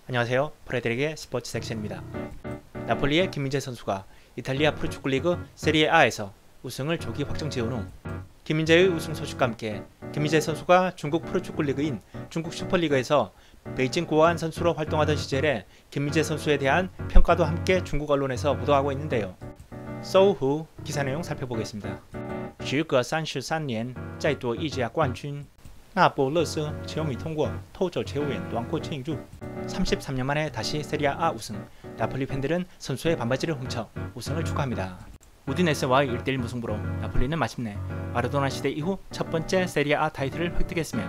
안녕하세요. 프레드릭의 스포츠 섹션입니다. 나폴리의 김민재 선수가 이탈리아 프로축구리그 세리에A에서 우승을 조기 확정 지은 후 김민재의 우승 소식과 함께 김민재 선수가 중국 프로축구리그인 중국 슈퍼리그에서 베이징 고아한 선수로 활동하던 시절에 김민재 선수에 대한 평가도 함께 중국 언론에서 보도하고 있는데요. 소후 기사 내용 살펴보겠습니다. 时隔33年再夺意甲冠军那不勒斯球迷通过偷走球员短裤庆祝 33년 만에 다시 세리아 우승. 나폴리 팬들은 선수의 반바지를 훔쳐 우승을 축하합니다. 우디네스와의 1대1 무승부로 나폴리는 마침내 마라도나 시대 이후 첫 번째 세리아 타이틀을 획득했으며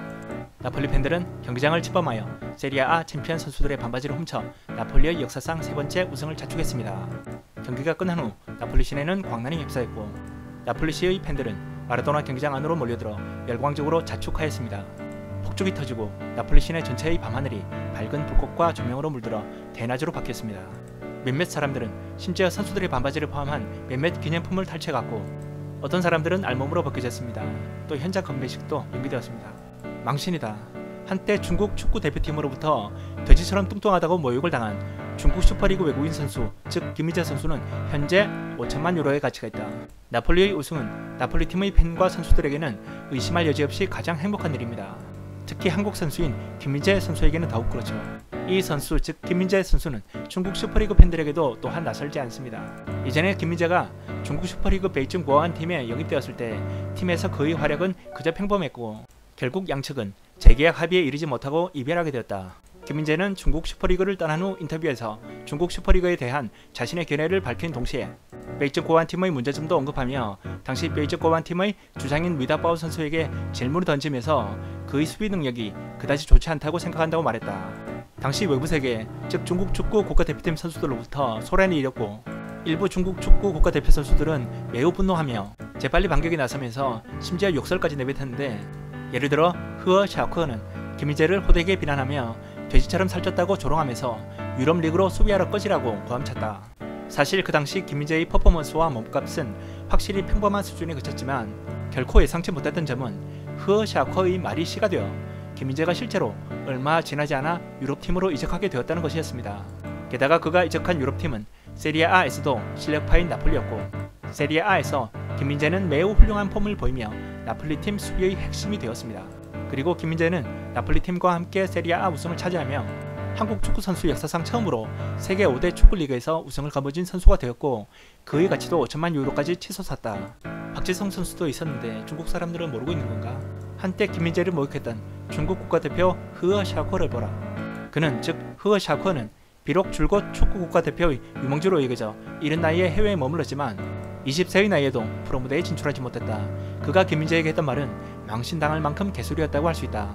나폴리 팬들은 경기장을 침범하여 세리아 챔피언 선수들의 반바지를 훔쳐 나폴리의 역사상 세 번째 우승을 자축했습니다. 경기가 끝난 후 나폴리 시내는 광란이 휩싸였고 나폴리시의 팬들은 마라도나 경기장 안으로 몰려들어 열광적으로 자축하였습니다. 폭죽이 터지고 나폴리 시내 전체의 밤하늘이 밝은 불꽃과 조명으로 물들어 대낮으로 바뀌었습니다. 몇몇 사람들은 심지어 선수들의 반바지를 포함한 몇몇 기념품을 탈취해갔고 어떤 사람들은 알몸으로 벗겨졌습니다. 또 현장 건배식도 연기되었습니다. 망신이다. 한때 중국 축구 대표팀으로부터 돼지처럼 뚱뚱하다고 모욕을 당한 중국 슈퍼리그 외국인 선수, 즉 김민재 선수는 현재 5천만 유로의 가치가 있다. 나폴리의 우승은 나폴리 팀의 팬과 선수들에게는 의심할 여지 없이 가장 행복한 일입니다. 특히 한국 선수인 김민재 선수에게는 더욱 그렇죠. 이 선수, 즉 김민재 선수는 중국 슈퍼리그 팬들에게도 또한 낯설지 않습니다. 이전에 김민재가 중국 슈퍼리그 베이징 고아한 팀에 영입되었을 때 팀에서 그의 활약은 그저 평범했고 결국 양측은 재계약 합의에 이르지 못하고 이별하게 되었다. 김민재는 중국 슈퍼리그를 떠난 후 인터뷰에서 중국 슈퍼리그에 대한 자신의 견해를 밝힌 동시에 베이징 고아한 팀의 문제점도 언급하며 당시 베이징 고아한 팀의 주장인 위다바오 선수에게 질문을 던지면서 그의 수비 능력이 그다지 좋지 않다고 생각한다고 말했다. 당시 외부 세계, 즉 중국 축구 국가대표팀 선수들로부터 소란이 일었고 일부 중국 축구 국가대표 선수들은 매우 분노하며 재빨리 반격에 나서면서 심지어 욕설까지 내뱉었는데 예를 들어 흐어 샤크는 김민재를 호되게 비난하며 돼지처럼 살쪘다고 조롱하면서 유럽 리그로 수비하러 꺼지라고 고함쳤다. 사실 그 당시 김민재의 퍼포먼스와 몸값은 확실히 평범한 수준에 그쳤지만 결코 예상치 못했던 점은 흐어 샤크의 말이 시가 되어 김민재가 실제로 얼마 지나지 않아 유럽팀으로 이적하게 되었다는 것이었습니다. 게다가 그가 이적한 유럽팀은 세리에A에서도 실력파인 나폴리였고 세리에A에서 김민재는 매우 훌륭한 폼을 보이며 나폴리팀 수비의 핵심이 되었습니다. 그리고 김민재는 나폴리팀과 함께 세리아 우승을 차지하며 한국 축구 선수 역사상 처음으로 세계 5대 축구리그에서 우승을 거머쥔 선수가 되었고 그의 가치도 5천만 유로까지 치솟았다. 박지성 선수도 있었는데 중국 사람들은 모르고 있는 건가? 한때 김민재를 모욕했던 중국 국가대표 흐어 샤코를 보라. 그는 즉 흐어 샤코는 비록 줄곧 축구 국가대표의 유망주로 여겨져 이른 나이에 해외에 머물렀지만 20세의 나이에도 프로무대에 진출하지 못했다. 그가 김민재에게 했던 말은 망신당할 만큼 개소리였다고 할 수 있다.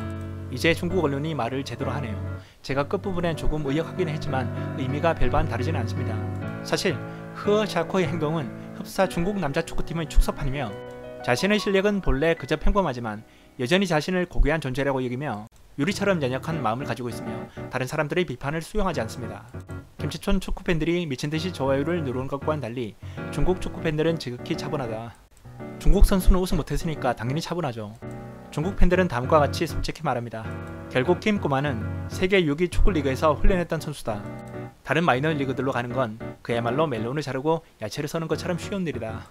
이제 중국 언론이 말을 제대로 하네요. 제가 끝부분엔 조금 의역하긴 했지만 의미가 별반 다르지는 않습니다. 사실 흐어 샤코의 행동은 흡사 중국 남자 축구팀의 축소판이며 자신의 실력은 본래 그저 평범하지만 여전히 자신을 고귀한 존재라고 여기며 유리처럼 연약한 마음을 가지고 있으며 다른 사람들의 비판을 수용하지 않습니다. 김치촌 축구팬들이 미친듯이 좋아요를 누르는 것과는 달리 중국 축구팬들은 지극히 차분하다. 중국 선수는 우승 못했으니까 당연히 차분하죠. 중국 팬들은 다음과 같이 솔직히 말합니다. 결국 킴 꼬마는 세계 6위 축구리그에서 훈련했던 선수다. 다른 마이너 리그들로 가는 건 그야말로 멜론을 자르고 야채를 써는 것처럼 쉬운 일이다.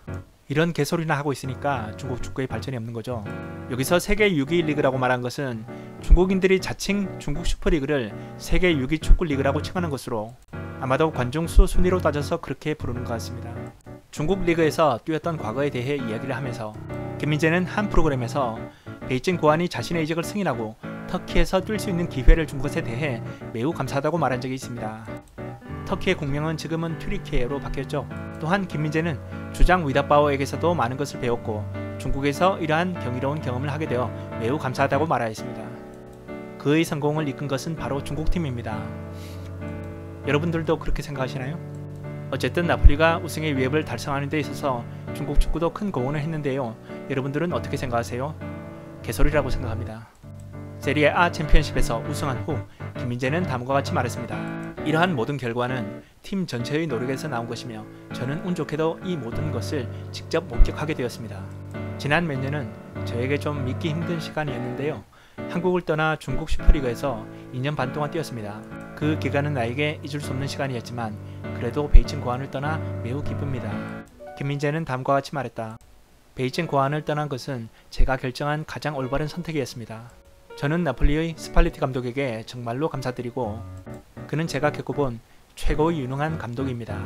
이런 개소리나 하고 있으니까 중국 축구의 발전이 없는 거죠. 여기서 세계 6위 리그라고 말한 것은 중국인들이 자칭 중국 슈퍼리그를 세계 6위 축구리그라고 칭하는 것으로 아마도 관중수 순위로 따져서 그렇게 부르는 것 같습니다. 중국 리그에서 뛰었던 과거에 대해 이야기를 하면서 김민재는 한 프로그램에서 베이징 고안이 자신의 이적을 승인하고 터키에서 뛸 수 있는 기회를 준 것에 대해 매우 감사하다고 말한 적이 있습니다. 터키의 국명은 지금은 튀르키예로 바뀌었죠. 또한 김민재는 주장 위다바오에게서도 많은 것을 배웠고 중국에서 이러한 경이로운 경험을 하게 되어 매우 감사하다고 말하였습니다. 그의 성공을 이끈 것은 바로 중국팀입니다. 여러분들도 그렇게 생각하시나요? 어쨌든 나폴리가 우승의 위협을 달성하는 데 있어서 중국 축구도 큰 공헌을 했는데요. 여러분들은 어떻게 생각하세요? 개소리라고 생각합니다. 세리에A 챔피언십에서 우승한 후 김민재는 다음과 같이 말했습니다. 이러한 모든 결과는 팀 전체의 노력에서 나온 것이며 저는 운 좋게도 이 모든 것을 직접 목격하게 되었습니다. 지난 몇 년은 저에게 좀 믿기 힘든 시간이었는데요. 한국을 떠나 중국 슈퍼리그에서 2년 반 동안 뛰었습니다. 그 기간은 나에게 잊을 수 없는 시간이었지만 그래도 베이징 고안을 떠나 매우 기쁩니다. 김민재는 다음과 같이 말했다. 베이징 고안을 떠난 것은 제가 결정한 가장 올바른 선택이었습니다. 저는 나폴리의 스팔리티 감독에게 정말로 감사드리고 그는 제가 겪어본 최고의 유능한 감독입니다.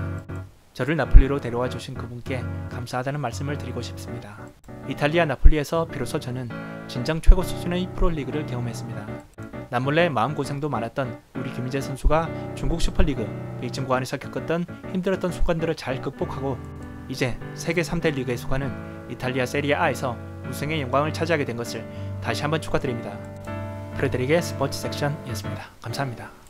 저를 나폴리로 데려와 주신 그분께 감사하다는 말씀을 드리고 싶습니다. 이탈리아 나폴리에서 비로소 저는 진정 최고 수준의 프로리그를 경험했습니다. 남몰래 마음고생도 많았던 우리 김민재 선수가 중국 슈퍼리그 베이징 고안에서 겪었던 힘들었던 순간들을 잘 극복하고 이제 세계 3대 리그에 속하는 이탈리아 세리아에서 우승의 영광을 차지하게 된 것을 다시 한번 축하드립니다. 프레드릭의 스포츠 섹션이었습니다. 감사합니다.